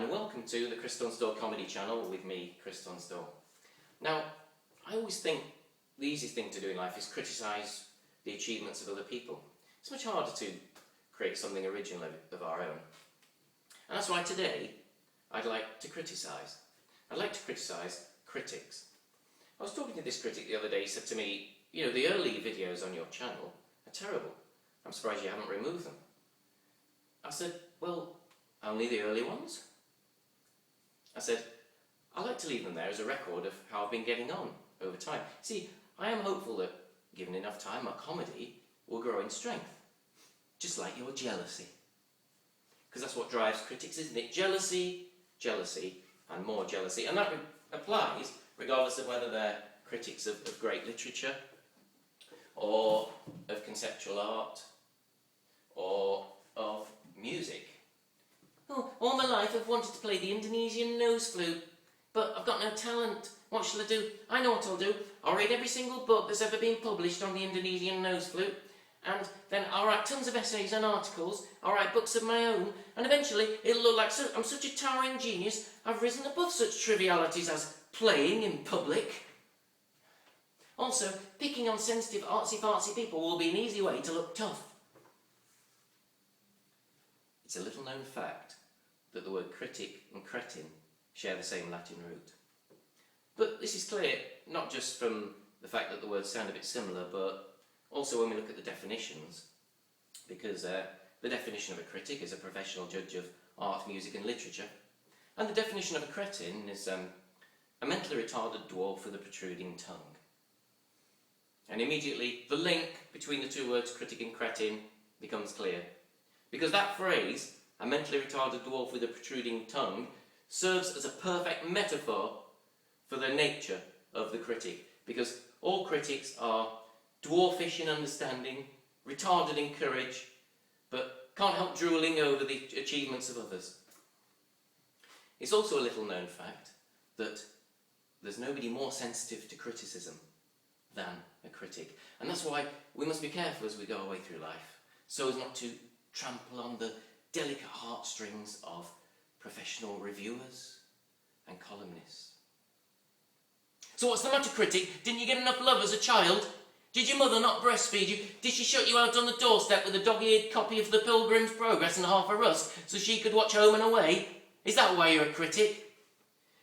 and welcome to the Chris Tunstall comedy channel with me, Chris Tunstall. Now, I always think the easiest thing to do in life is criticise the achievements of other people. It's much harder to create something original of our own. And that's why today I'd like to criticise. I'd like to criticise critics. I was talking to this critic the other day. He said to me, you know, the early videos on your channel are terrible. I'm surprised you haven't removed them. I said, well, only the early ones? I said, I like to leave them there as a record of how I've been getting on over time. See, I am hopeful that, given enough time, our comedy will grow in strength. Just like your jealousy. Because that's what drives critics, isn't it? Jealousy, jealousy, and more jealousy. And that applies regardless of whether they're critics of great literature, or of conceptual art, or of music. Oh, all my life I've wanted to play the Indonesian nose flute, but I've got no talent. What shall I do? I know what I'll do. I'll read every single book that's ever been published on the Indonesian nose flute, and then I'll write tons of essays and articles, I'll write books of my own, and eventually it'll look like I'm such a towering genius, I've risen above such trivialities as playing in public. Also, picking on sensitive, artsy-fartsy people will be an easy way to look tough. It's a little-known fact that the word critic and cretin share the same Latin root. But this is clear, not just from the fact that the words sound a bit similar, but also when we look at the definitions, because the definition of a critic is a professional judge of art, music and literature, and the definition of a cretin is a mentally retarded dwarf with a protruding tongue. And immediately the link between the two words critic and cretin becomes clear. Because that phrase, a mentally retarded dwarf with a protruding tongue, serves as a perfect metaphor for the nature of the critic. Because all critics are dwarfish in understanding, retarded in courage, but can't help drooling over the achievements of others. It's also a little known fact that there's nobody more sensitive to criticism than a critic. And that's why we must be careful as we go our way through life, so as not to trample on the delicate heartstrings of professional reviewers and columnists. So what's the matter, critic? Didn't you get enough love as a child? Did your mother not breastfeed you? Did she shut you out on the doorstep with a dog-eared copy of the Pilgrim's Progress and half a rusk so she could watch Home and Away? Is that why you're a critic?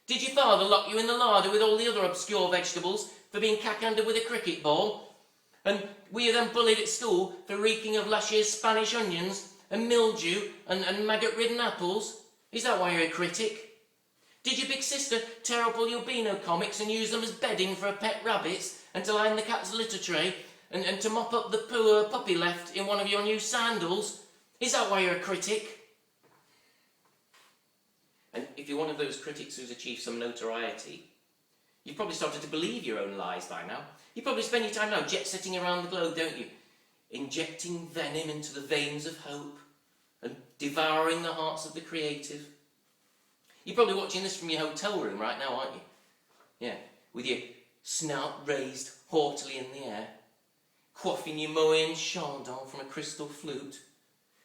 Did your father lock you in the larder with all the other obscure vegetables for being cack-handed with a cricket ball? And were you then bullied at school for reeking of last year's Spanish onions and mildew and maggot-ridden apples? Is that why you're a critic? Did your big sister tear up all your Beano comics and use them as bedding for her pet rabbits and to line the cat's litter tray and to mop up the poo her puppy left in one of your new sandals? Is that why you're a critic? And if you're one of those critics who's achieved some notoriety, you've probably started to believe your own lies by now. You probably spend your time now jet-setting around the globe, don't you? Injecting venom into the veins of hope and devouring the hearts of the creative. You're probably watching this from your hotel room right now, aren't you? Yeah, with your snout raised haughtily in the air, quaffing your Moët Chandon from a crystal flute,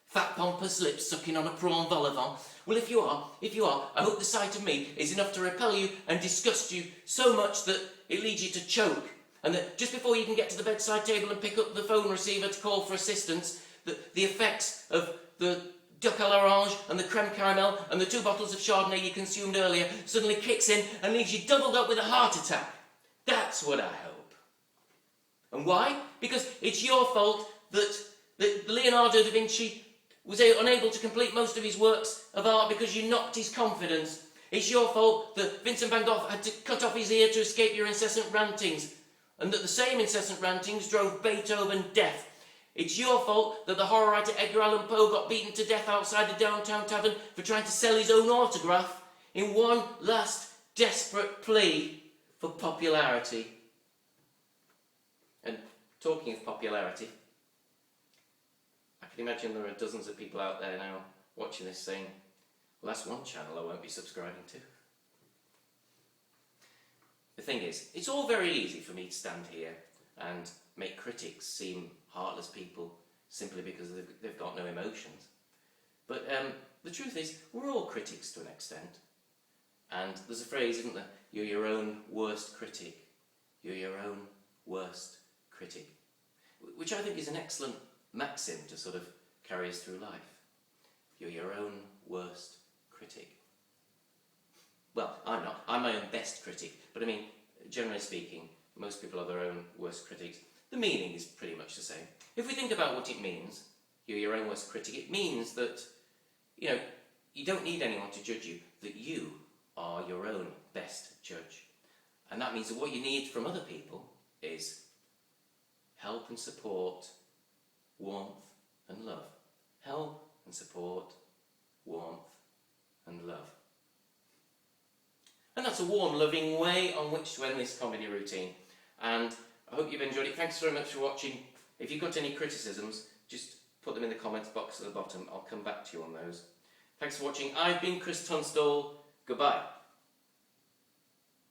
fat pompous lips sucking on a prawn vol au vent. Well, if you are, I hope the sight of me is enough to repel you and disgust you so much that it leads you to choke, and that just before you can get to the bedside table and pick up the phone receiver to call for assistance, the effects of the duck à l'orange and the creme caramel and the 2 bottles of Chardonnay you consumed earlier suddenly kicks in and leaves you doubled up with a heart attack. That's what I hope. And why? Because it's your fault that Leonardo da Vinci was unable to complete most of his works of art because you knocked his confidence. It's your fault that Vincent van Gogh had to cut off his ear to escape your incessant rantings, and that the same incessant rantings drove Beethoven deaf. It's your fault that the horror writer Edgar Allan Poe got beaten to death outside a downtown tavern for trying to sell his own autograph in one last desperate plea for popularity. And talking of popularity, I can imagine there are dozens of people out there now watching this saying, well, that's one channel I won't be subscribing to. The thing is, it's all very easy for me to stand here and make critics seem heartless people simply because they've got no emotions. But the truth is, we're all critics to an extent. And there's a phrase, isn't there? You're your own worst critic. You're your own worst critic. Which I think is an excellent maxim to sort of carry us through life. You're your own worst critic. Well, I'm not. I'm my own best critic. But I mean, generally speaking, most people are their own worst critics. The meaning is pretty much the same. If we think about what it means, you're your own worst critic, it means that, you don't need anyone to judge you, that you are your own best judge. And that means that what you need from other people is help and support, warmth and love. Help and support, warmth and love. And that's a warm, loving way on which to end this comedy routine. And I hope you've enjoyed it. Thanks very much for watching. If you've got any criticisms, just put them in the comments box at the bottom. I'll come back to you on those. Thanks for watching. I've been Chris Tunstall. Goodbye.